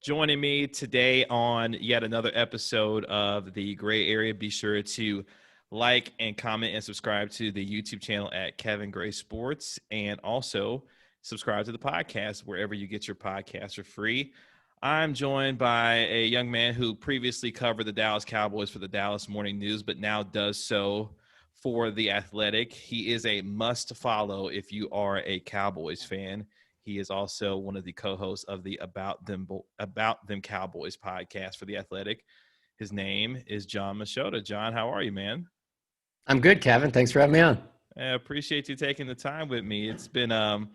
joining me today on yet another episode of The Gray Area. Be sure to like and comment and subscribe to the YouTube channel at Kevin Gray Sports, and also subscribe to the podcast wherever you get your podcasts for free. I'm joined by a young man who previously covered the Dallas Cowboys for the Dallas Morning News, but now does so for The Athletic. He is a must follow if you are a Cowboys fan. He is also one of the co-hosts of the About Them Cowboys podcast for The Athletic. His name is Jon Machota. Jon, how are you, man? I'm good, Kevin. Thanks for having me on. I appreciate you taking the time with me. It's been a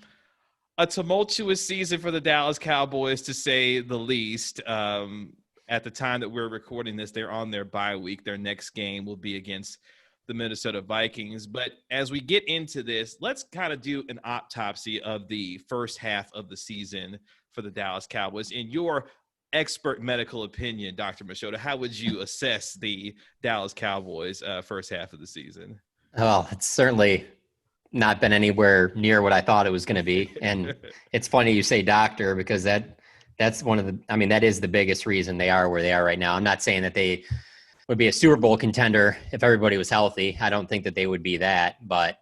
tumultuous season for the Dallas Cowboys, to say the least. At the time that we're recording this, they're on their bye week. Their next game will be against the Minnesota Vikings. But as we get into this, let's kind of do an autopsy of the first half of the season for the Dallas Cowboys. In your expert medical opinion, Dr. Machota, how would you assess the Dallas Cowboys first half of the season? Well, it's certainly not been anywhere near what I thought it was going to be. And it's funny you say doctor, because that's one of the, that is the biggest reason they are where they are right now. I'm not saying that they would be a Super Bowl contender if everybody was healthy. I don't think that they would be that, but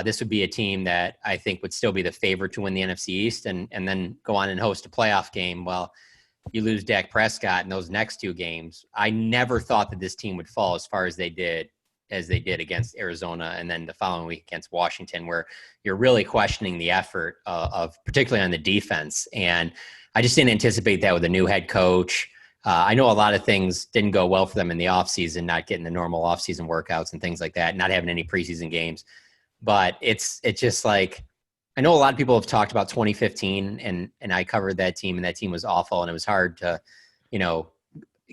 this would be a team that I think would still be the favorite to win the NFC East and then go on and host a playoff game. Well, you lose Dak Prescott in those next two games. I never thought that this team would fall as far as they did against Arizona, and then the following week against Washington, where you're really questioning the effort of particularly on the defense. And I just didn't anticipate that with a new head coach. I know a lot of things didn't go well for them in the offseason, not getting the normal offseason workouts and things like that, not having any preseason games. But it's just like, I know a lot of people have talked about 2015, and I covered that team, and that team was awful, and it was hard to,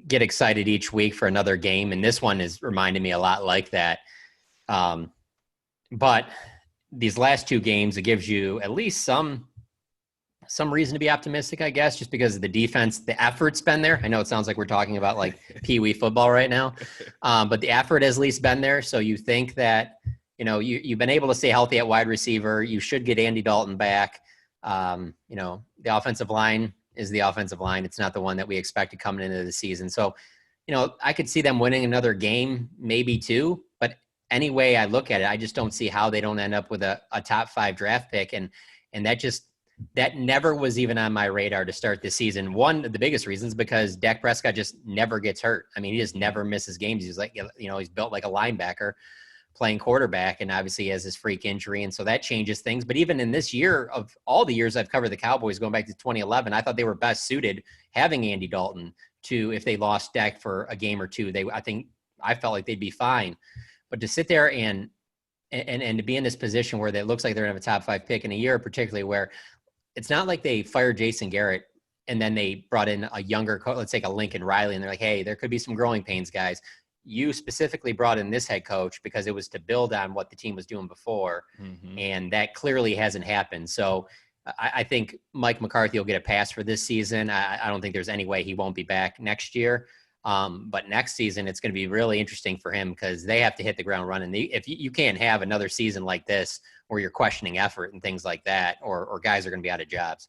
get excited each week for another game. And this one is reminding me a lot like that. But these last two games, it gives you at least some reason to be optimistic, I guess, just because of the defense, the effort's been there. I know it sounds like we're talking about like Pee-wee football right now, but the effort has at least been there. So you think that, you've been able to stay healthy at wide receiver. You should get Andy Dalton back. The offensive line is the offensive line. It's not the one that we expected coming into the season. So, I could see them winning another game, maybe two, but any way I look at it, I just don't see how they don't end up with a top 5 draft pick. And that never was even on my radar to start this season. One of the biggest reasons, because Dak Prescott just never gets hurt. He just never misses games. He's like, he's built like a linebacker playing quarterback, and obviously he has his freak injury. And so that changes things. But even in this year, of all the years I've covered the Cowboys going back to 2011, I thought they were best suited having Andy Dalton to, if they lost Dak for a game or two, I felt like they'd be fine. But to sit there and to be in this position where it looks like they're going to have a top 5 pick in a year, particularly where it's not like they fired Jason Garrett and then they brought in a younger coach, let's take a Lincoln Riley, and they're like, hey, there could be some growing pains, guys. You specifically brought in this head coach because it was to build on what the team was doing before. Mm-hmm. And that clearly hasn't happened. So I think Mike McCarthy will get a pass for this season. I don't think there's any way he won't be back next year. But next season, it's going to be really interesting for him because they have to hit the ground running. If you can't have another season like this where you're questioning effort and things like that, or guys are going to be out of jobs.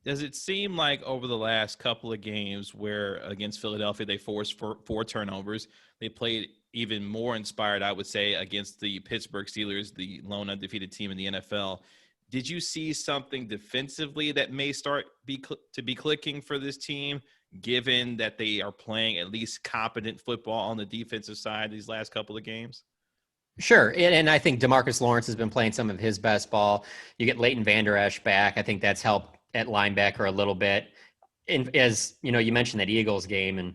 Does it seem like over the last couple of games where against Philadelphia they forced four turnovers, they played even more inspired, I would say, against the Pittsburgh Steelers, the lone undefeated team in the NFL? Did you see something defensively that may start to be clicking for this team, given that they are playing at least competent football on the defensive side these last couple of games? Sure. And I think DeMarcus Lawrence has been playing some of his best ball. You get Leighton Vander Esch back. I think that's helped at linebacker a little bit. And as you mentioned that Eagles game, and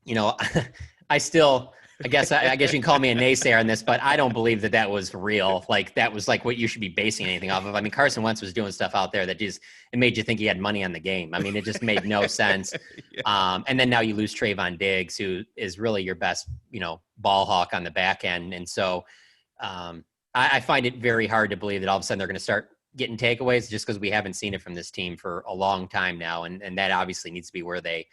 I guess you can call me a naysayer on this, but I don't believe that was real. Like that was like what you should be basing anything off of. Carson Wentz was doing stuff out there that it made you think he had money on the game. It just made no sense. Yeah. And then now you lose Trayvon Diggs, who is really your best, ball hawk on the back end. And so I find it very hard to believe that all of a sudden they're going to start getting takeaways, just because we haven't seen it from this team for a long time now. And that obviously needs to be where they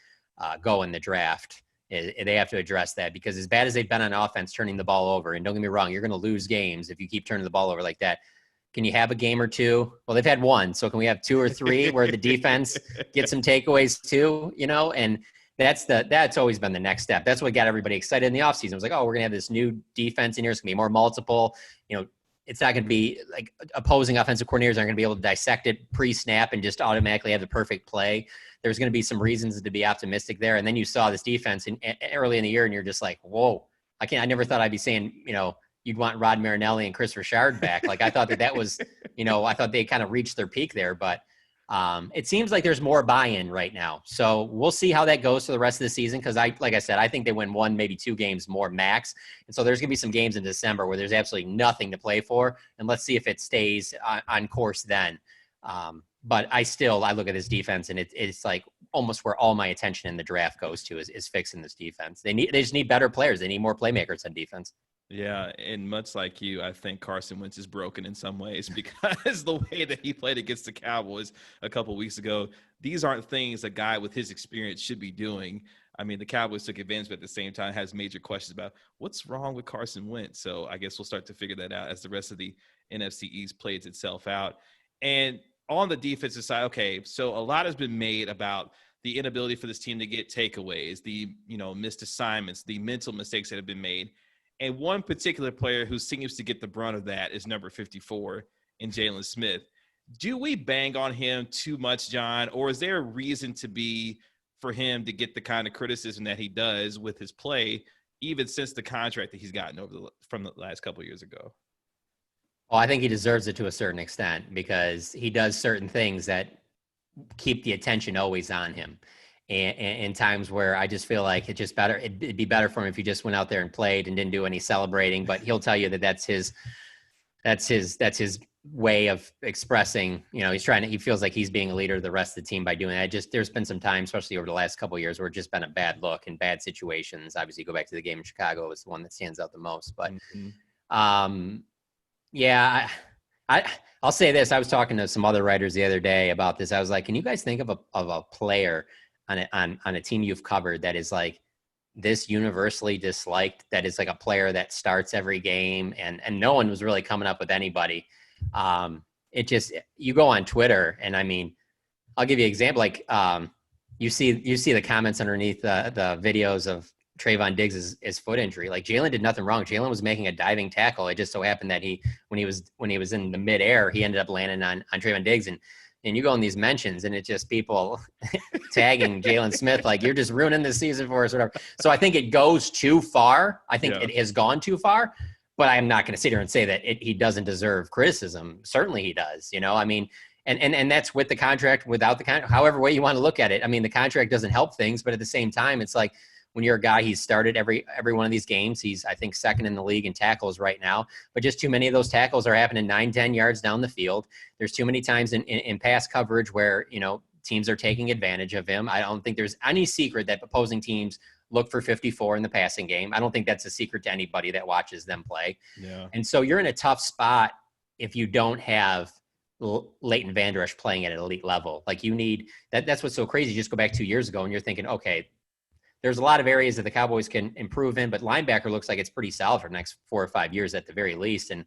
go in the draft. They have to address that, because as bad as they've been on offense, turning the ball over, and don't get me wrong, you're going to lose games if you keep turning the ball over like that. Can you have a game or two? Well, they've had one. So can we have 2 or 3 where the defense gets some takeaways too, and that's always been the next step. That's what got everybody excited in the offseason. It was like, oh, we're going to have this new defense in here. It's going to be more multiple, it's not going to be like opposing offensive coordinators aren't going to be able to dissect it pre-snap and just automatically have the perfect play. There's going to be some reasons to be optimistic there. And then you saw this defense early in the year and you're just like, whoa, I never thought I'd be saying, you'd want Rod Marinelli and Chris Richard back. Like I thought that was, I thought they kind of reached their peak there, but it seems like there's more buy-in right now. So we'll see how that goes for the rest of the season. Cause like I said, I think they win 1, maybe 2 games more max. And so there's going to be some games in December where there's absolutely nothing to play for. And let's see if it stays on course then. But I look at this defense and it's like almost where all my attention in the draft goes to is fixing this defense. They just need better players. They need more playmakers on defense. Yeah, and much like you, I think Carson Wentz is broken in some ways because the way that he played against the Cowboys a couple weeks ago, these aren't things a guy with his experience should be doing. I mean, the Cowboys took advantage, but at the same time has major questions about what's wrong with Carson Wentz. So I guess we'll start to figure that out as the rest of the NFC East plays itself out. And on the defensive side, okay, so a lot has been made about the inability for this team to get takeaways, the missed assignments, the mental mistakes that have been made. And one particular player who seems to get the brunt of that is number 54 in Jaylon Smith. Do we bang on him too much, John, or is there a reason for him to get the kind of criticism that he does with his play, even since the contract that he's gotten from the last couple of years ago? Well, I think he deserves it to a certain extent because he does certain things that keep the attention always on him. And in times where I just feel like it'd be better for him if he just went out there and played and didn't do any celebrating, but he'll tell you that that's his way of expressing, he feels like he's being a leader of the rest of the team by doing that. There's been some time, especially over the last couple of years, where it's just been a bad look in bad situations. Obviously, go back to the game in Chicago is the one that stands out the most, but yeah, I'll say this. I was talking to some other writers the other day about this. I was like, can you guys think of a player on a team you've covered that is like this universally disliked, that is like a player that starts every game and no one was really coming up with anybody. You go on Twitter and I mean, I'll give you an example. Like you see the comments underneath the videos of Trayvon Diggs' his foot injury. Like Jaylon did nothing wrong. Jaylon was making a diving tackle. It just so happened that when he was in the midair, he ended up landing on Trayvon Diggs. And you go in these mentions and it's just people tagging Jaylon Smith, like you're just ruining the season for us, whatever. So I think it goes too far. I think it has gone too far, but I'm not going to sit here and say that he doesn't deserve criticism. Certainly he does, I mean, and that's with the contract, without the contract, however way you want to look at it. I mean, the contract doesn't help things, but at the same time, it's like, when you're a guy, he's started every one of these games. He's, I think, second in the league in tackles right now. But just too many of those tackles are happening 9-10 yards down the field. There's too many times in pass coverage where, teams are taking advantage of him. I don't think there's any secret that opposing teams look for 54 in the passing game. I don't think that's a secret to anybody that watches them play. Yeah. And so you're in a tough spot if you don't have Leighton Vander Esch playing at an elite level. Like you need that. That's what's so crazy. Just go back 2 years ago and you're thinking, okay, there's a lot of areas that the Cowboys can improve in, but linebacker looks like it's pretty solid for the next 4 or 5 years at the very least. And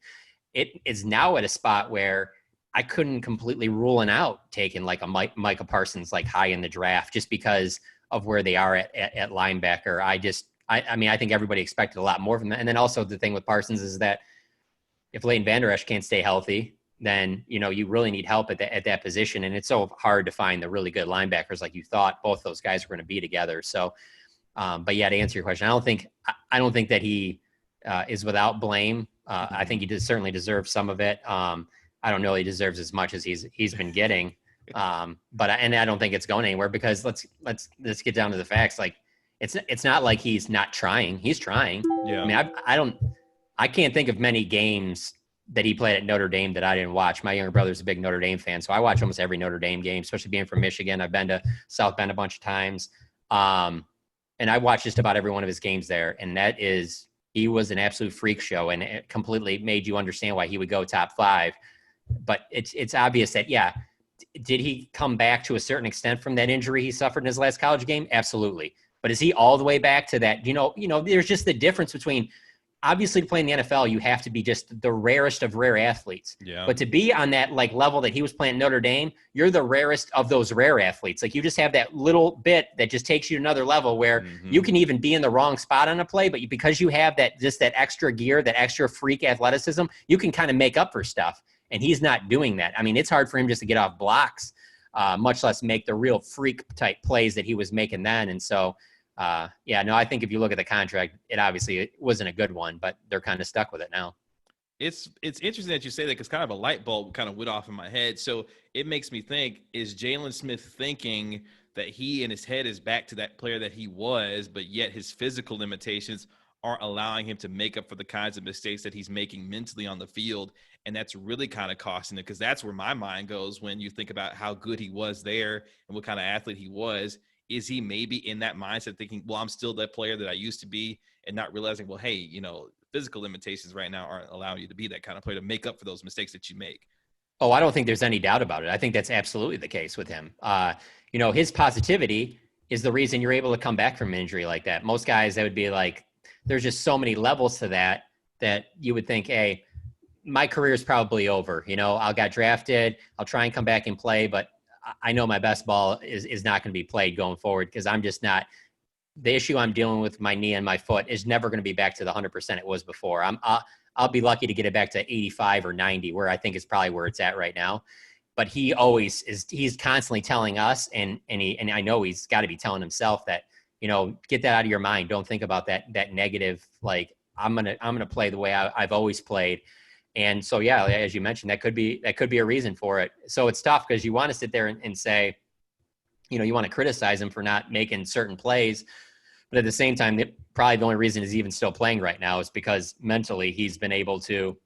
it is now at a spot where I couldn't completely rule it out taking like a Micah Parsons like high in the draft just because of where they are at linebacker. I mean, I think everybody expected a lot more from that. And then also the thing with Parsons is that if Leighton Vander Esch can't stay healthy, then, you really need help at that position. And it's so hard to find the really good linebackers like you thought both those guys were going to be together. So, but yeah, to answer your question, I don't think that he is without blame. I think he certainly deserves some of it. I don't know he deserves as much as he's been getting. But I don't think it's going anywhere because let's get down to the facts. Like it's not like he's not trying. He's trying. Yeah. I mean, I can't think of many games that he played at Notre Dame that I didn't watch. My younger brother's a big Notre Dame fan, so I watch almost every Notre Dame game, especially being from Michigan. I've been to South Bend a bunch of times. And I watched just about every one of his games there. And he was an absolute freak show, and it completely made you understand why he would go top 5. But it's obvious that, yeah, did he come back to a certain extent from that injury he suffered in his last college game? Absolutely. But is he all the way back to that? There's just the difference between obviously to play in the NFL, you have to be just the rarest of rare athletes. Yeah. But to be on that like level that he was playing at Notre Dame, you're the rarest of those rare athletes. Like you just have that little bit that just takes you to another level where you can even be in the wrong spot on a play, but because you have that extra gear, that extra freak athleticism, you can kind of make up for stuff. And he's not doing that. I mean, it's hard for him just to get off blocks, much less make the real freak type plays that he was making then. And so, I think if you look at the contract, it wasn't a good one, but they're kind of stuck with it now. It's interesting that you say that because kind of a light bulb kind of went off in my head. So it makes me think, is Jaylon Smith thinking that he in his head is back to that player that he was, but yet his physical limitations aren't allowing him to make up for the kinds of mistakes that he's making mentally on the field? And that's really kind of costing him, because that's where my mind goes when you think about how good he was there and what kind of athlete he was. Is he maybe in that mindset thinking, well, I'm still that player that I used to be, and not realizing, well, hey, physical limitations right now aren't allowing you to be that kind of player to make up for those mistakes that you make? Oh, I don't think there's any doubt about it. I think that's absolutely the case with him. His positivity is the reason you're able to come back from an injury like that. Most guys, that would be like, there's just so many levels to that you would think, hey, my career is probably over. I got drafted. I'll try and come back and play, but I know my best ball is not going to be played going forward because I'm just not. The issue I'm dealing with my knee and my foot is never going to be back to the 100% it was before. I'll be lucky to get it back to 85 or 90, where I think is probably where it's at right now. But he always is. He's constantly telling us, and I know he's got to be telling himself that, get that out of your mind. Don't think about that negative. Like I'm gonna play the way I've always played. And so, yeah, as you mentioned, that could be a reason for it. So it's tough because you want to sit there and say, you want to criticize him for not making certain plays. But at the same time, probably the only reason he's even still playing right now is because mentally he's been able to,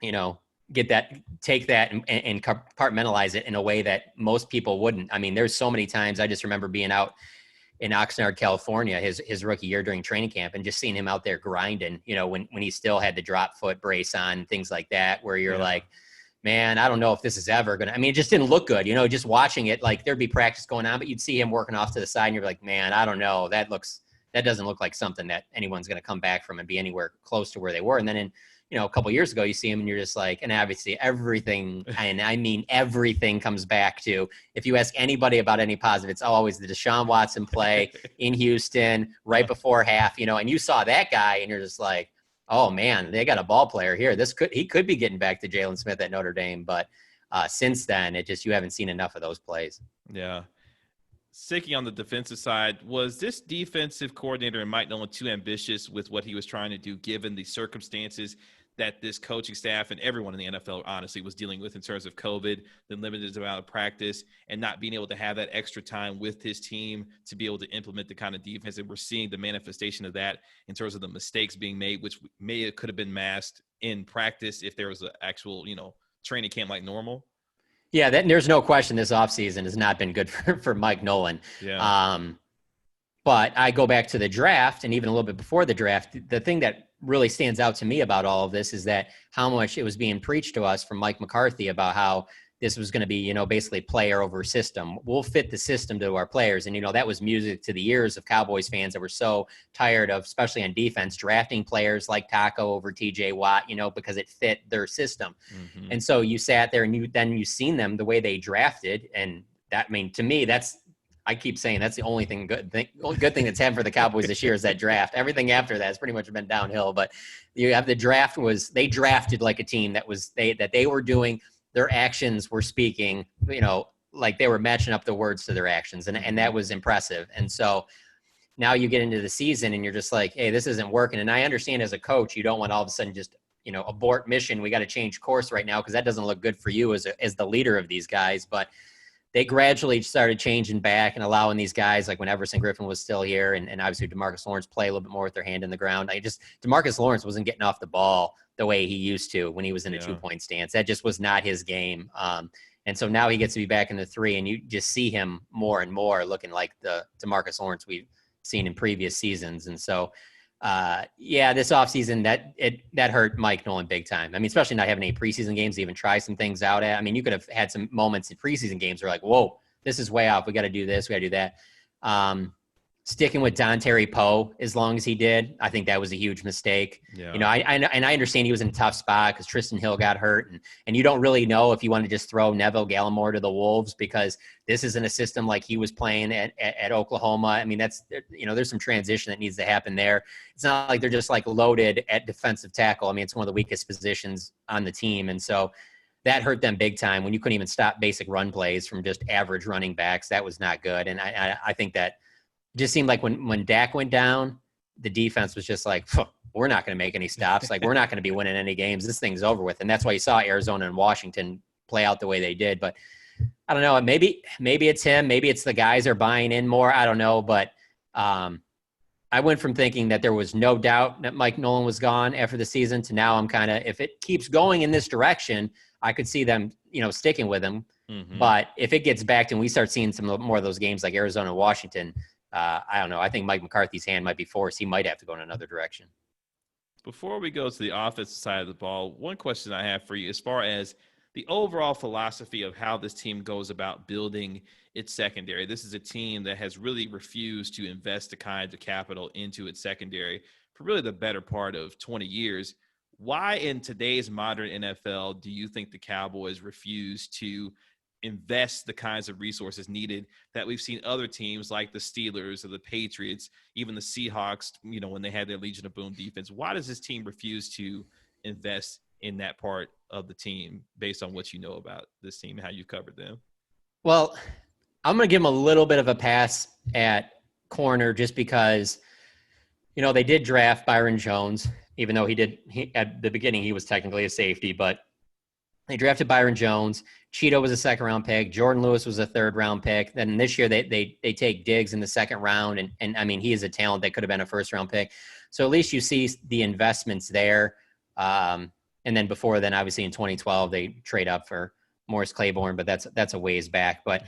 take that and compartmentalize it in a way that most people wouldn't. I mean, there's so many times I just remember being out in Oxnard, California, his rookie year during training camp, and just seeing him out there grinding, when he still had the drop foot brace on, things like that, where you're like, man, I don't know if this is ever going to, it just didn't look good, just watching it, like there'd be practice going on, but you'd see him working off to the side and you're like, man, I don't know. That doesn't look like something that anyone's going to come back from and be anywhere close to where they were. And then a couple of years ago, you see him and you're just like, and obviously everything, and I mean, everything comes back to, if you ask anybody about any positive, it's always the Deshaun Watson play in Houston right before half, and you saw that guy and you're just like, oh man, they got a ball player here. He could be getting back to Jaylon Smith at Notre Dame. But since then, you haven't seen enough of those plays. Yeah. Sticking on the defensive side, was this defensive coordinator and Mike Nolan too ambitious with what he was trying to do, given the circumstances that this coaching staff and everyone in the NFL honestly was dealing with in terms of COVID, the limited amount of practice, and not being able to have that extra time with his team to be able to implement the kind of defense? And we're seeing the manifestation of that in terms of the mistakes being made, which could have been masked in practice if there was an actual, training camp like normal. Yeah, there's no question this offseason has not been good for Mike Nolan. Yeah. But I go back to the draft, and even a little bit before the draft, the thing that really stands out to me about all of this is that how much it was being preached to us from Mike McCarthy about how this was going to be, basically player over system. We'll fit the system to our players. And, that was music to the ears of Cowboys fans that were so tired of, especially on defense, drafting players like Taco over TJ Watt, because it fit their system. Mm-hmm. And so you sat there and you've seen them the way they drafted. And that, to me, I keep saying that's the only good thing that's happened for the Cowboys this year is that draft. Everything after that has pretty much been downhill. But you have the draft they drafted like a team that they were doing. Their actions were speaking, like they were matching up the words to their actions. And that was impressive. And so now you get into the season and you're just like, hey, this isn't working. And I understand as a coach, you don't want all of a sudden just, abort mission. We got to change course right now because that doesn't look good for you as the leader of these guys. But they gradually started changing back and allowing these guys, like when Everson Griffin was still here and obviously DeMarcus Lawrence play a little bit more with their hand in the ground. DeMarcus Lawrence wasn't getting off the ball the way he used to when he was in a 2-point stance. That just was not his game. And so now he gets to be back in the 3, and you just see him more and more looking like the DeMarcus Lawrence we've seen in previous seasons. And so, this offseason, that hurt Mike Nolan big time. Especially not having any preseason games to even try some things out at. You could have had some moments in preseason games where like, whoa, this is way off. We got to do this. We got to do that. sticking with Don Terry Poe as long as he did. I think that was a huge mistake. Yeah. You know, I understand he was in a tough spot because Tristan Hill got hurt, and you don't really know if you want to just throw Neville Gallimore to the Wolves because this isn't a system like he was playing at Oklahoma. I mean, that's, you know, there's some transition that needs to happen there. It's not like they're just like loaded at defensive tackle. I mean, it's one of the weakest positions on the team, and so that hurt them big time when you couldn't even stop basic run plays from just average running backs. That was not good, and I think that just seemed like when Dak went down, the defense was just like, we're not going to make any stops. Like, we're not going to be winning any games. This thing's over with. And that's why you saw Arizona and Washington play out the way they did. But I don't know. Maybe it's him. Maybe it's the guys are buying in more. I don't know. But I went from thinking that there was no doubt that Mike Nolan was gone after the season to now I'm kind of, if it keeps going in this direction, I could see them, you know, sticking with him. Mm-hmm. But if it gets back and we start seeing some more of those games like Arizona and Washington, I don't know. I think Mike McCarthy's hand might be forced. He might have to go in another direction. Before we go to the offensive side of the ball, one question I have for you as far as the overall philosophy of how this team goes about building its secondary. This is a team that has really refused to invest the kind of capital into its secondary for really the better part of 20 years. Why in today's modern NFL do you think the Cowboys refuse to invest the kinds of resources needed that we've seen other teams like the Steelers or the Patriots, even the Seahawks, you know, when they had their Legion of Boom defense? Why does this team refuse to invest in that part of the team based on what you know about this team and how you covered them? Well, I'm going to give them a little bit of a pass at corner just because, you know, they did draft Byron Jones, even though at the beginning he was technically a safety, but they drafted Byron Jones. Cheeto was a second-round pick. Jordan Lewis was a third-round pick. Then this year they take Diggs in the second round, and I mean, he is a talent that could have been a first-round pick. So at least you see the investments there. And then before then, obviously in 2012, they trade up for Morris Claiborne, but that's a ways back. But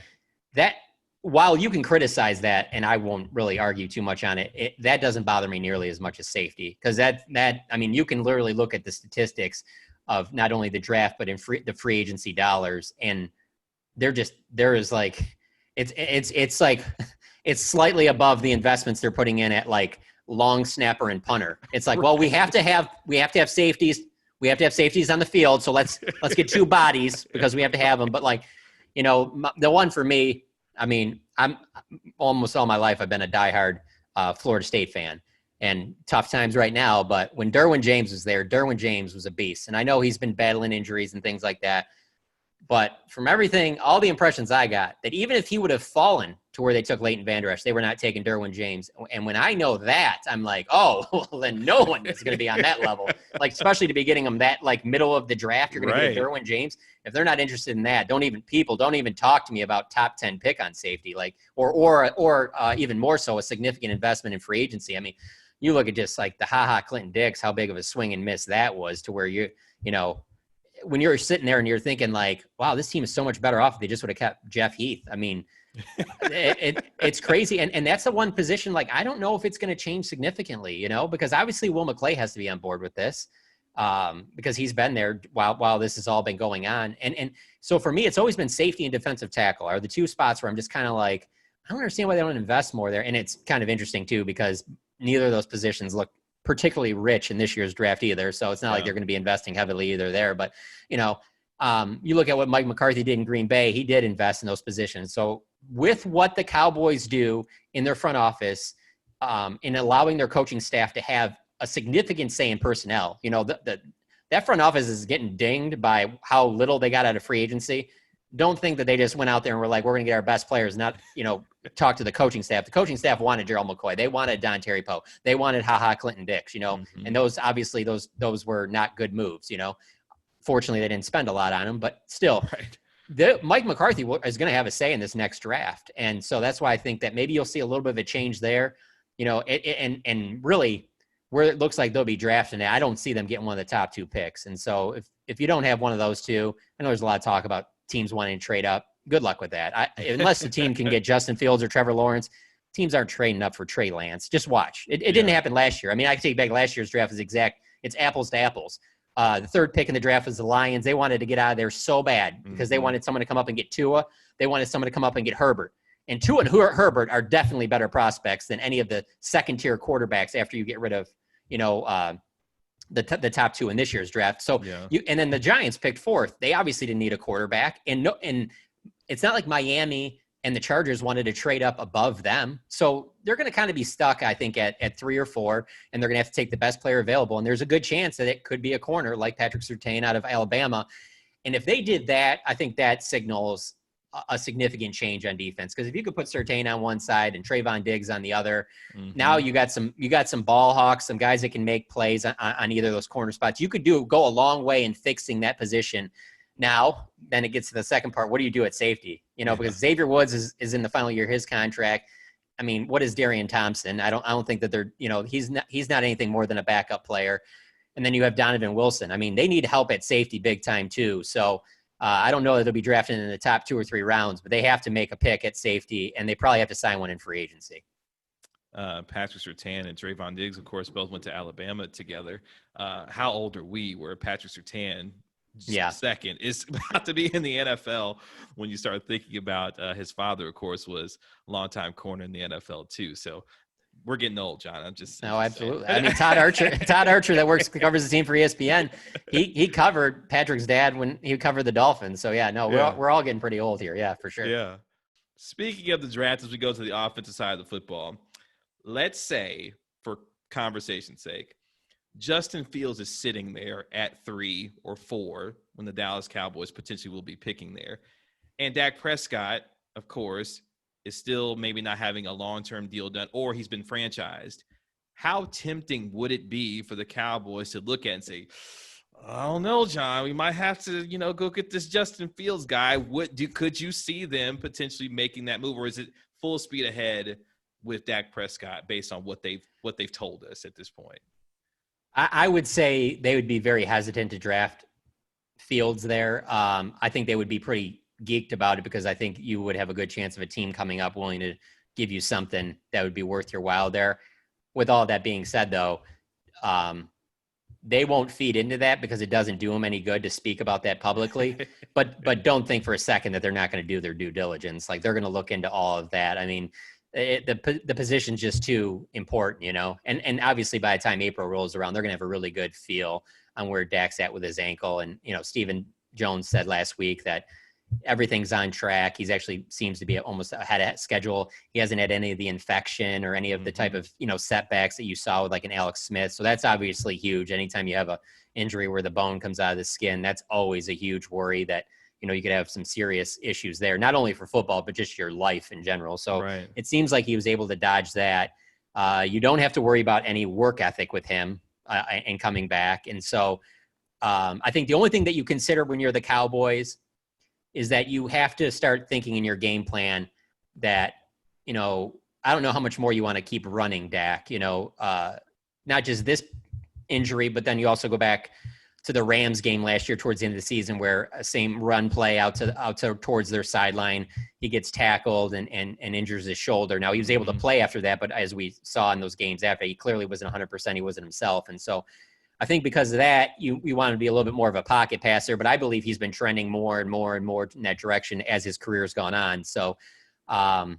that, while you can criticize that, and I won't really argue too much on it, that doesn't bother me nearly as much as safety, because that I mean, you can literally look at the statistics of not only the draft, but in the free agency dollars. And there is like, it's like, it's slightly above the investments they're putting in at like long snapper and punter. It's like, well, we have to have safeties. We have to have safeties on the field. So let's get two bodies because we have to have them. But like, you know, the one for me, I mean, I'm almost all my life, I've been a diehard Florida State fan. And tough times right now, but when Derwin James was there, Derwin James was a beast. And I know he's been battling injuries and things like that. But from everything, all the impressions I got, that even if he would have fallen to where they took Leighton Vander Esch, they were not taking Derwin James. And when I know that, I'm like, oh, well, then no one is going to be on that level. Like, especially to be getting them that, like, middle of the draft, you're going to get a Derwin James. If they're not interested in that, don't even talk to me about top 10 pick on safety, like, or even more so, a significant investment in free agency. I mean, you look at just like the Clinton Dix, how big of a swing and miss that was, to where you know, when you're sitting there and you're thinking like, wow, this team is so much better off if they just would have kept Jeff Heath. I mean, it's crazy. And that's the one position, like, I don't know if it's going to change significantly, you know, because obviously Will McClay has to be on board with this because he's been there while this has all been going on. And so for me, it's always been safety and defensive tackle are the two spots where I'm just kind of like, I don't understand why they don't invest more there. And it's kind of interesting too, because neither of those positions look particularly rich in this year's draft either. So it's not like they're going to be investing heavily either there. But, you know, you look at what Mike McCarthy did in Green Bay, he did invest in those positions. So with what the Cowboys do in their front office, in allowing their coaching staff to have a significant say in personnel, you know, that front office is getting dinged by how little they got out of free agency. Don't think that they just went out there and were like, we're going to get our best players, not, you know, talk to the coaching staff. The coaching staff wanted Gerald McCoy. They wanted Don Terry Poe. They wanted Clinton Dix, you know, and those, obviously those were not good moves, you know. Fortunately, they didn't spend a lot on them, but still, Mike McCarthy is going to have a say in this next draft. And so that's why I think that maybe you'll see a little bit of a change there, you know, and really where it looks like they'll be drafting it, I don't see them getting one of the top two picks. And so if you don't have one of those two, I know there's a lot of talk about teams wanting to trade up. Good luck with that. Unless the team can get Justin Fields or Trevor Lawrence, teams aren't trading up for Trey Lance. Just watch. It didn't happen last year. I mean, I can take back last year's draft it's apples to apples. The third pick in the draft was the Lions. They wanted to get out of there so bad because they wanted someone to come up and get Tua. They wanted someone to come up and get Herbert. And Tua and Herbert are definitely better prospects than any of the second-tier quarterbacks after you get rid of, the top two in this year's draft. So and then the Giants picked fourth. They obviously didn't need a quarterback, and it's not like Miami and the Chargers wanted to trade up above them. So they're going to kind of be stuck, I think, at 3 or 4, and they're going to have to take the best player available. And there's a good chance that it could be a corner like Patrick Surtain out of Alabama. And if they did that, I think that signals a significant change on defense. Because if you could put Surtain on one side and Trayvon Diggs on the other, now you got some ball hawks, some guys that can make plays on either of those corner spots. You could go a long way in fixing that position. Now, then it gets to the second part. What do you do at safety? Because Xavier Woods is in the final year of his contract. I mean, what is Darian Thompson? I don't think that they're, he's not anything more than a backup player. And then you have Donovan Wilson. I mean, they need help at safety big time too. So I don't know that they'll be drafted in the top 2 or 3 rounds, but they have to make a pick at safety, and they probably have to sign one in free agency. Patrick Surtain and Trayvon Diggs, of course, both went to Alabama together. How old are we where Patrick Surtain second is about to be in the NFL when you start thinking about his father, of course, was a longtime corner in the NFL too. So we're getting old, John. Absolutely. I mean, Todd Archer that covers the team for ESPN. He covered Patrick's dad when he covered the Dolphins. So we're all getting pretty old here. Yeah, for sure. Yeah. Speaking of the draft, as we go to the offensive side of the football, let's say, for conversation's sake, Justin Fields is sitting there at 3 or 4 when the Dallas Cowboys potentially will be picking there. And Dak Prescott, of course, is still maybe not having a long-term deal done, or he's been franchised. How tempting would it be for the Cowboys to look at and say, I don't know, John, we might have to, go get this Justin Fields guy. Could you see them potentially making that move, or is it full speed ahead with Dak Prescott based on what they've told us at this point? I would say they would be very hesitant to draft Fields there. I think they would be pretty geeked about it because I think you would have a good chance of a team coming up willing to give you something that would be worth your while there. With all that being said, though, they won't feed into that because it doesn't do them any good to speak about that publicly. but don't think for a second that they're not going to do their due diligence. Like, they're going to look into all of that. I mean, the position's just too important, and obviously by the time April rolls around, they're going to have a really good feel on where Dak's at with his ankle. And, Stephen Jones said last week that everything's on track. He's actually seems to be almost ahead of schedule. He hasn't had any of the infection or any of the type of, setbacks that you saw with like an Alex Smith. So that's obviously huge. Anytime you have a injury where the bone comes out of the skin, that's always a huge worry that, you could have some serious issues there, not only for football, but just your life in general. So It seems like he was able to dodge that. You don't have to worry about any work ethic with him and coming back. And so I think the only thing that you consider when you're the Cowboys is that you have to start thinking in your game plan that, I don't know how much more you want to keep running Dak, not just this injury, but then you also go back to the Rams game last year towards the end of the season where a same run play out to towards their sideline, he gets tackled and injures his shoulder. Now he was able to play after that, but as we saw in those games after, he clearly wasn't 100%. He wasn't himself. And so I think because of that, you want to be a little bit more of a pocket passer, but I believe he's been trending more and more and more in that direction as his career's gone on. So I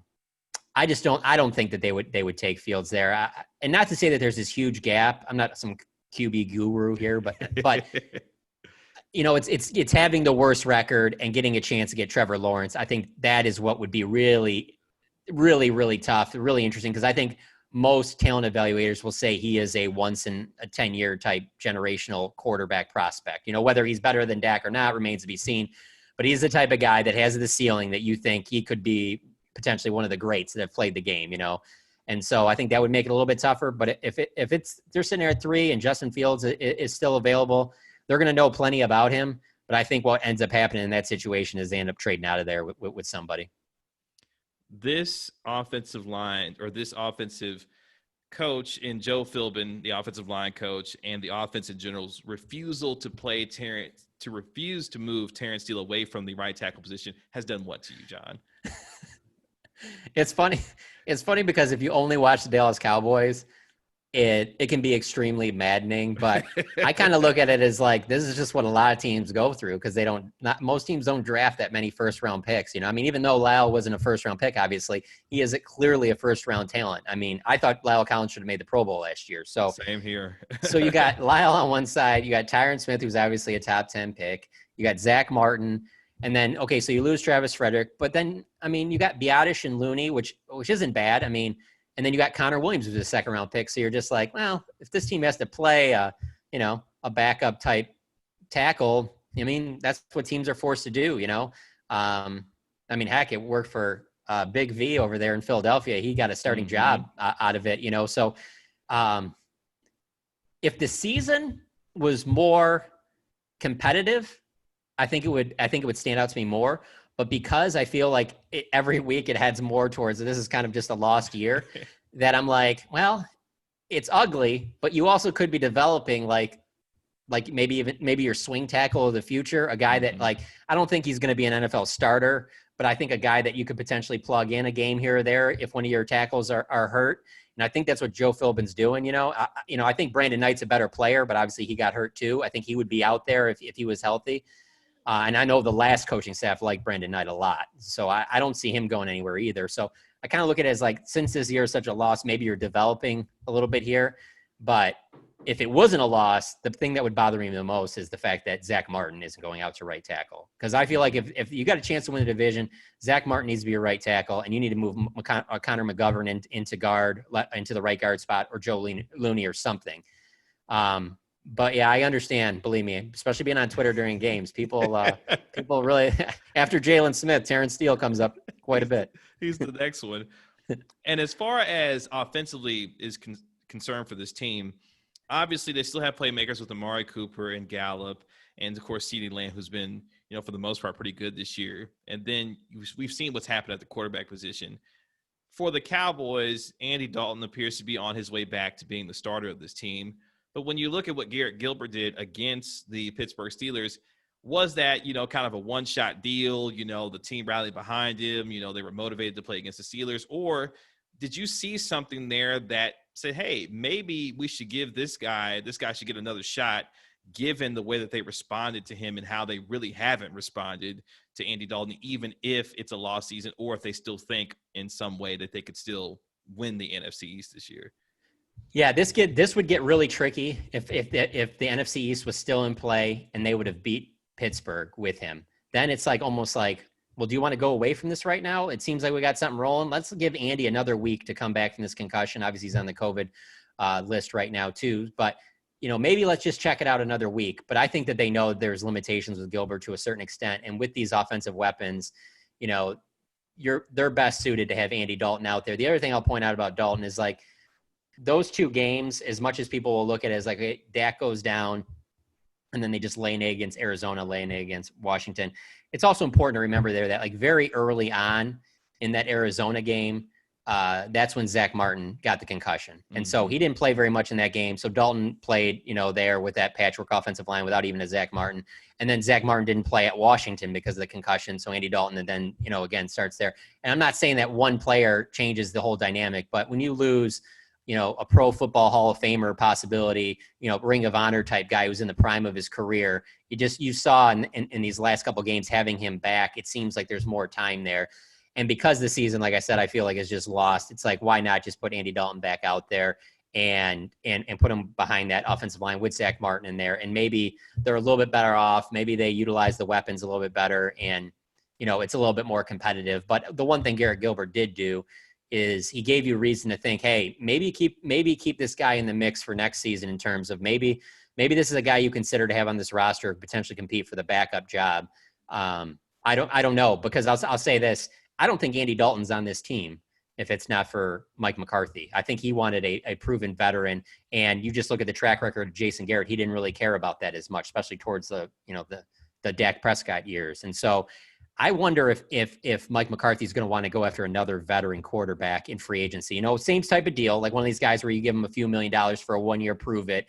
don't think that they would take Fields there. And not to say that there's this huge gap. I'm not some QB guru here, but it's having the worst record and getting a chance to get Trevor Lawrence. I think that is what would be really, really, really tough, really interesting, because I think most talent evaluators will say he is a once in a 10-year type generational quarterback prospect. Whether he's better than Dak or not remains to be seen, but he's the type of guy that has the ceiling that you think he could be potentially one of the greats that have played the game, And so I think that would make it a little bit tougher. But if they're sitting there at 3 and Justin Fields is still available, they're going to know plenty about him. But I think what ends up happening in that situation is they end up trading out of there with somebody. This offensive line, or this offensive coach in Joe Philbin, the offensive line coach, and the offense in general's refusal to refuse to move Terrence Steele away from the right tackle position has done what to you, John? It's funny. It's funny because if you only watch the Dallas Cowboys, it can be extremely maddening, but I kind of look at it as like, this is just what a lot of teams go through because most teams don't draft that many first round picks. I mean, even though Lyle wasn't a first round pick, obviously he is clearly a first round talent. I mean, I thought Lyle Collins should have made the Pro Bowl last year. So same here. so you got Lyle on one side, you got Tyron Smith, who's obviously a top 10 pick. You got Zach Martin. And then, okay, so you lose Travis Frederick, but then, I mean, you got Biotish and Looney, which isn't bad. I mean, and then you got Connor Williams, who's a second round pick. So you're just like, well, if this team has to play a backup type tackle, I mean, that's what teams are forced to do, I mean, heck, it worked for Big V over there in Philadelphia. He got a starting job out of it, So if the season was more competitive, I think it would stand out to me more. But because I feel like every week it heads more towards this is kind of just a lost year, that I'm like, well, it's ugly, but you also could be developing like maybe your swing tackle of the future, a guy that like, I don't think he's going to be an NFL starter, but I think a guy that you could potentially plug in a game here or there if one of your tackles are hurt. And I think that's what Joe Philbin's doing. I think Brandon Knight's a better player, but obviously he got hurt too. I think he would be out there if he was healthy. And I know the last coaching staff liked Brandon Knight a lot. So I don't see him going anywhere either. So I kind of look at it as like, since this year is such a loss, maybe you're developing a little bit here. But if it wasn't a loss, the thing that would bother me the most is the fact that Zach Martin isn't going out to right tackle. Because I feel like if you got a chance to win the division, Zach Martin needs to be your right tackle, and you need to move Connor McGovern into guard, into the right guard spot, or Joe Looney or something. But yeah, I understand. Believe me, especially being on Twitter during games, people really after Jaylon Smith, Terrence Steele comes up quite a bit. He's the next one. And as far as offensively is concerned for this team, obviously they still have playmakers with Amari Cooper and Gallup, and of course CeeDee Lamb, who's been for the most part pretty good this year. And then we've seen what's happened at the quarterback position. For the Cowboys, Andy Dalton appears to be on his way back to being the starter of this team. But when you look at what Garrett Gilbert did against the Pittsburgh Steelers, was that, kind of a one-shot deal? The team rallied behind him. They were motivated to play against the Steelers. Or did you see something there that said, hey, maybe we should give this guy should get another shot, given the way that they responded to him and how they really haven't responded to Andy Dalton, even if it's a lost season or if they still think in some way that they could still win the NFC East this year? Yeah, this would get really tricky if the NFC East was still in play and they would have beat Pittsburgh with him. Then it's like almost like, well, do you want to go away from this right now? It seems like we got something rolling. Let's give Andy another week to come back from this concussion. Obviously, he's on the COVID list right now too. But maybe let's just check it out another week. But I think that they know there's limitations with Gilbert to a certain extent, and with these offensive weapons, they're best suited to have Andy Dalton out there. The other thing I'll point out about Dalton is like, those two games, as much as people will look at it as like, hey, Dak goes down and then they just lay an egg against Arizona, lay an egg against Washington. It's also important to remember there that like very early on in that Arizona game, that's when Zach Martin got the concussion. And so he didn't play very much in that game. So Dalton played, there with that patchwork offensive line without even a Zach Martin. And then Zach Martin didn't play at Washington because of the concussion. So Andy Dalton, and then, again, starts there. And I'm not saying that one player changes the whole dynamic, but when you lose – a pro football Hall of Famer possibility, Ring of Honor type guy who's in the prime of his career. You saw in these last couple of games having him back, it seems like there's more time there. And because the season, like I said, I feel like is just lost. It's like, why not just put Andy Dalton back out there and put him behind that offensive line with Zach Martin in there. And maybe they're a little bit better off. Maybe they utilize the weapons a little bit better and, it's a little bit more competitive. But the one thing Garrett Gilbert did do is he gave you reason to think, hey, maybe keep this guy in the mix for next season in terms of maybe this is a guy you consider to have on this roster, potentially compete for the backup job. I don't know, because I'll say this. I don't think Andy Dalton's on this team if it's not for Mike McCarthy. I think he wanted a proven veteran, and you just look at the track record of Jason Garrett. He didn't really care about that as much, especially towards the Dak Prescott years. And so I wonder if Mike McCarthy is going to want to go after another veteran quarterback in free agency. Same type of deal, like one of these guys where you give him a few $1 million for a 1 year, prove it,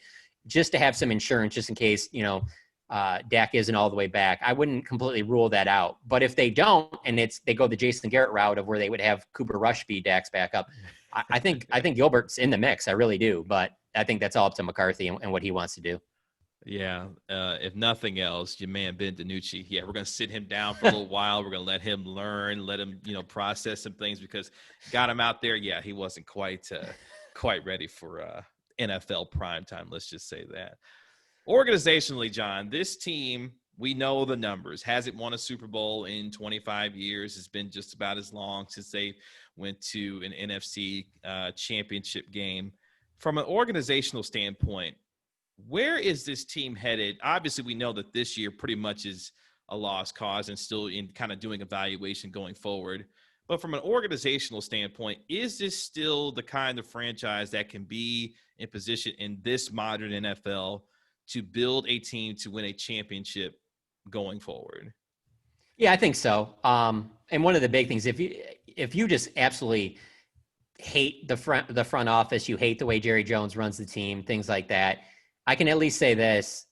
just to have some insurance, just in case, Dak isn't all the way back. I wouldn't completely rule that out. But if they don't, and they go the Jason Garrett route of where they would have Cooper Rush be Dak's backup, I think Gilbert's in the mix. I really do, but I think that's all up to McCarthy and what he wants to do. Yeah, if nothing else, your man Ben DiNucci. Yeah, we're gonna sit him down for a little while. We're gonna let him learn, let him process some things, because got him out there. Yeah, he wasn't quite ready for NFL primetime. Let's just say that. Organizationally, John, this team, we know the numbers. Hasn't won a Super Bowl in 25 years. It's been just about as long since they went to an NFC championship game. From an organizational standpoint, where is this team headed? Obviously, we know that this year pretty much is a lost cause and still in kind of doing evaluation going forward. But from an organizational standpoint, is this still the kind of franchise that can be in position in this modern NFL to build a team to win a championship going forward? Yeah, I think so. And one of the big things, if you just absolutely hate the front office, you hate the way Jerry Jones runs the team, things like that, I can at least say this: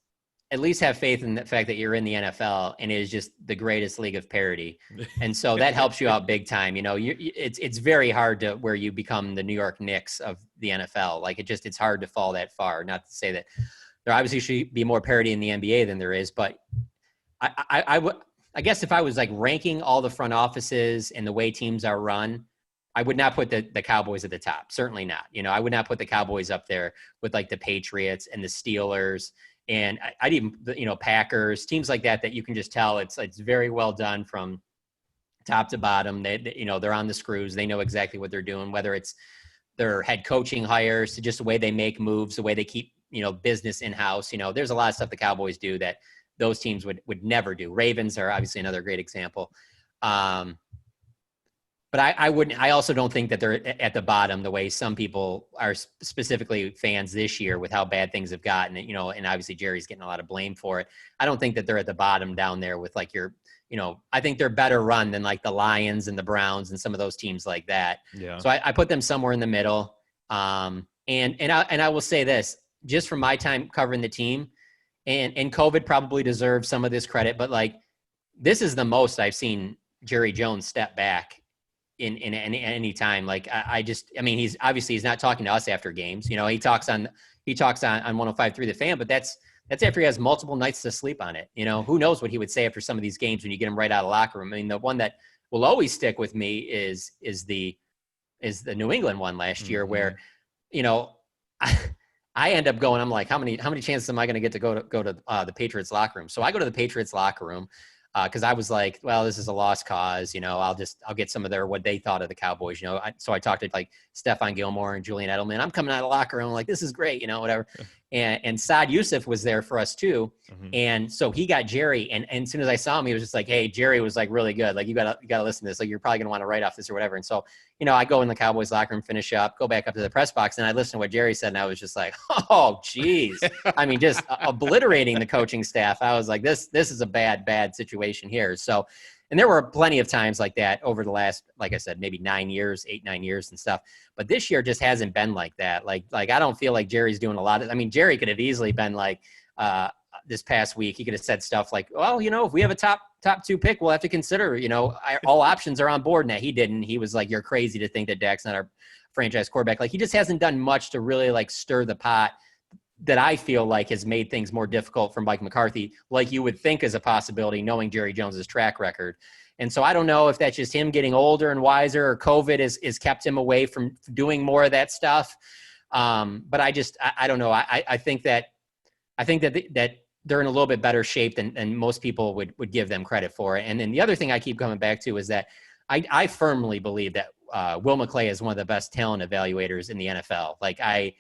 at least have faith in the fact that you're in the NFL and it is just the greatest league of parody. And so that helps you out big time. It's very hard to where you become the New York Knicks of the NFL. Like it's hard to fall that far. Not to say that there obviously should be more parity in the NBA than there is, but I guess if I was like ranking all the front offices and the way teams are run, I would not put the Cowboys at the top. Certainly not. I would not put the Cowboys up there with like the Patriots and the Steelers, and I'd even, Packers, teams like that you can just tell it's very well done from top to bottom. They're on the screws. They know exactly what they're doing, whether it's their head coaching hires to just the way they make moves, the way they keep, business in-house. There's a lot of stuff the Cowboys do that those teams would never do. Ravens are obviously another great example. But I also don't think that they're at the bottom the way some people are, specifically fans this year with how bad things have gotten, and obviously Jerry's getting a lot of blame for it. I don't think that they're at the bottom down there with like I think they're better run than like the Lions and the Browns and some of those teams like that. Yeah. So I put them somewhere in the middle. And I will say this, just from my time covering the team, and COVID probably deserves some of this credit, but like this is the most I've seen Jerry Jones step back in any time. Like he's not talking to us after games. He talks on 105.3 The Fan, but that's after he has multiple nights to sleep on it. Who knows what he would say after some of these games when you get him right out of the locker room. I mean, the one that will always stick with me is the New England one last year, where I end up going, I'm like, how many chances am I going to get to go to the Patriots locker room? So I go to the Patriots locker room because I was like, well, this is a lost cause. I'll get some of what they thought of the Cowboys. So I talked to like Stephon Gilmore and Julian Edelman. I'm coming out of the locker room like, this is great, whatever. And Saad Youssef was there for us too. Mm-hmm. And so he got Jerry. And as soon as I saw him, he was just like, hey, Jerry was like really good. Like you gotta listen to this. Like you're probably gonna want to write off this or whatever. And so, I go in the Cowboys locker room, finish up, go back up to the press box, and I listened to what Jerry said, and I was just like, oh, geez. I mean, just obliterating the coaching staff. I was like, this is a bad situation here. So, and there were plenty of times like that over the last, like I said, maybe 9 years and stuff. But this year just hasn't been like that. Like I don't feel like Jerry's doing a lot of, Jerry could have easily been like, this past week, he could have said stuff like, well, if we have a top 2 pick, we'll have to consider, all options are on board. Now he didn't. He was like, you're crazy to think that Dak's not our franchise quarterback. Like he just hasn't done much to really like stir the pot that I feel like has made things more difficult for Mike McCarthy, like you would think is a possibility, knowing Jerry Jones's track record. And so I don't know if that's just him getting older and wiser, or COVID is kept him away from doing more of that stuff. But I don't know. I think that they're in a little bit better shape than most people would give them credit for. And then the other thing I keep coming back to is that I firmly believe that Will McClay is one of the best talent evaluators in the NFL. Like I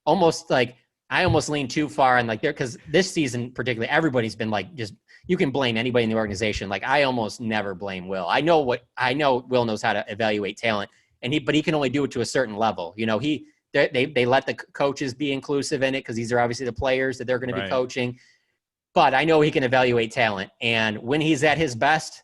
almost lean too far on like there, because this season particularly, everybody's been like, just, you can blame anybody in the organization. Like I almost never blame Will. I know Will knows how to evaluate talent, but he can only do it to a certain level. They let the coaches be inclusive in it because these are obviously the players that they're going to be coaching. But I know he can evaluate talent. And when he's at his best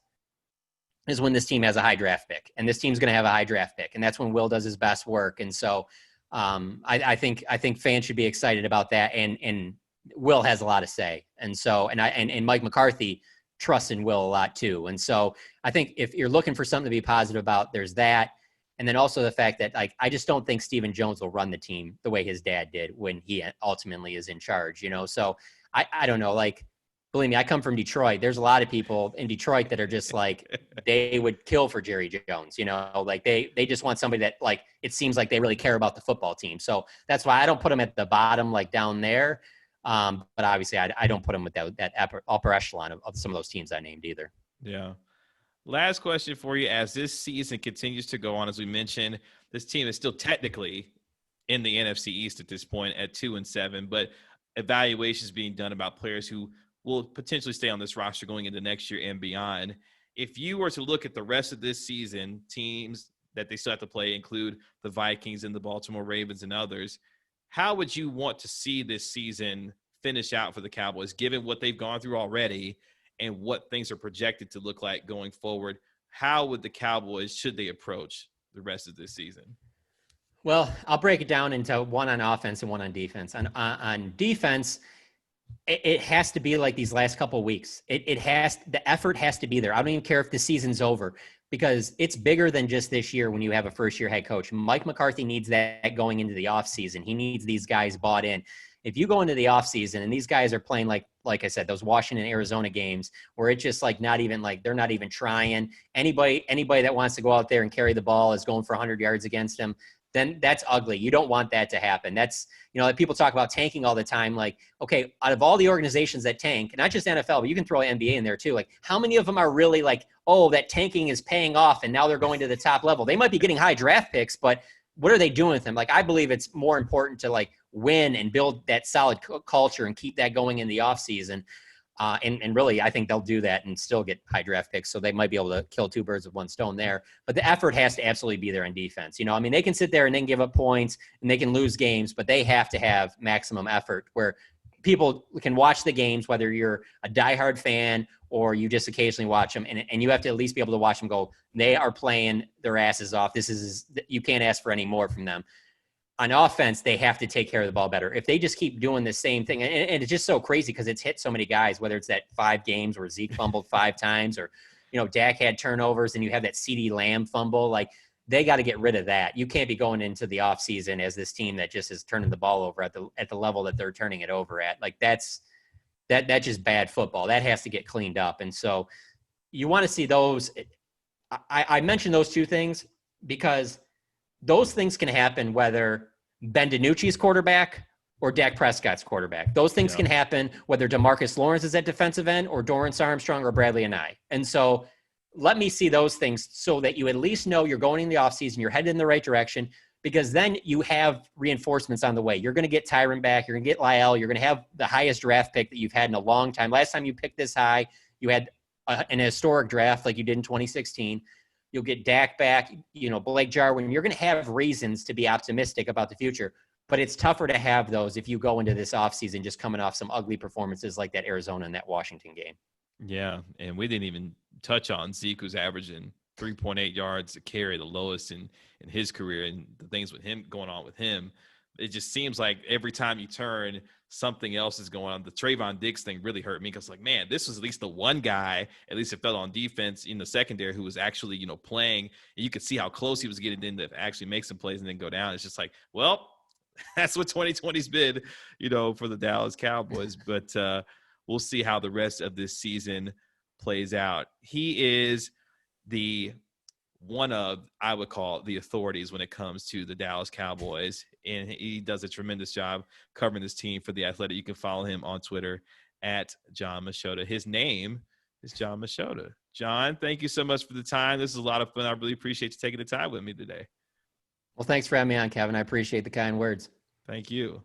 is when this team has a high draft pick. And this team's going to have a high draft pick. And that's when Will does his best work. And so I think fans should be excited about that. And Will has a lot to say. And so and Mike McCarthy trusts in Will a lot too. And so I think if you're looking for something to be positive about, there's that. And then also the fact that, like, I just don't think Stephen Jones will run the team the way his dad did when he ultimately is in charge, you know? So I don't know, like, believe me, I come from Detroit. There's a lot of people in Detroit that are just like, they would kill for Jerry Jones, you know, like they just want somebody that, like, it seems like they really care about the football team. So that's why I don't put them at the bottom, like down there. But obviously I don't put them with that upper echelon of some of those teams I named either. Yeah. Last question for you. As this season continues to go on, as we mentioned, this team is still technically in the NFC East at this point at 2-7, but evaluations being done about players who will potentially stay on this roster going into next year and beyond. If you were to look at the rest of this season, teams that they still have to play include the Vikings and the Baltimore Ravens and others. How would you want to see this season finish out for the Cowboys, given what they've gone through already and what things are projected to look like going forward? How would the Cowboys, should they approach the rest of this season? Well, I'll break it down into one on offense and one on defense. On defense, it has to be like these last couple of weeks. The effort has to be there. I don't even care if the season's over, because it's bigger than just this year when you have a first-year head coach. Mike McCarthy needs that going into the offseason. He needs these guys bought in. If you go into the offseason and these guys are playing like I said, those Washington, Arizona games where it's just like not even like they're not even trying. Anybody that wants to go out there and carry the ball is going for 100 yards against them. Then that's ugly. You don't want that to happen. That's, you know, people talk about tanking all the time. Like, okay, out of all the organizations that tank, not just NFL, but you can throw NBA in there too. Like, how many of them are really like, oh, that tanking is paying off and now they're going to the top level? They might be getting high draft picks, but what are they doing with them? Like, I believe it's more important to like win and build that solid culture and keep that going in the offseason. And really, I think they'll do that and still get high draft picks. So they might be able to kill two birds with one stone there. But the effort has to absolutely be there in defense. You know, I mean, they can sit there and then give up points and they can lose games, but they have to have maximum effort where people can watch the games, whether you're a diehard fan or you just occasionally watch them. And you have to at least be able to watch them go, they are playing their asses off. You can't ask for any more from them. On offense, they have to take care of the ball better. If they just keep doing the same thing, and it's just so crazy because it's hit so many guys, whether it's that 5 games where Zeke fumbled 5 times or, you know, Dak had turnovers and you have that CeeDee Lamb fumble, like they got to get rid of that. You can't be going into the offseason as this team that just is turning the ball over at the level that they're turning it over at. Like that's just bad football. That has to get cleaned up. And so you want to see those. I mentioned those two things because those things can happen whether Ben DiNucci's quarterback or Dak Prescott's quarterback. Those things can happen whether DeMarcus Lawrence is at defensive end or Dorrance Armstrong or Bradley Anae. And so let me see those things so that you at least know you're going in the offseason, you're headed in the right direction, because then you have reinforcements on the way. You're going to get Tyron back. You're going to get Lyle. You're going to have the highest draft pick that you've had in a long time. Last time you picked this high, you had an historic draft like you did in 2016. You'll get Dak back, you know, Blake Jarwin. You're going to have reasons to be optimistic about the future, but it's tougher to have those if you go into this offseason just coming off some ugly performances like that Arizona and that Washington game. Yeah, and we didn't even touch on Zeke, who's averaging 3.8 yards a carry, the lowest in his career, and the things with him going on with him. It just seems like every time you turn, something else is going on. The Trayvon Diggs thing really hurt me because, like, man, this was at least the one guy, at least it felt on defense in the secondary, who was actually, you know, playing. And you could see how close he was getting in to actually make some plays and then go down. It's just like, well, that's what 2020's been, you know, for the Dallas Cowboys. But we'll see how the rest of this season plays out. He is one of, I would call, the authorities when it comes to the Dallas Cowboys, and he does a tremendous job covering this team for The Athletic. You can follow him on Twitter at Jon Machota. His name is Jon Machota. Jon, thank you so much for the time. This is a lot of fun. I really appreciate you taking the time with me today. Well, thanks for having me on, Kevin. I appreciate the kind words. Thank you.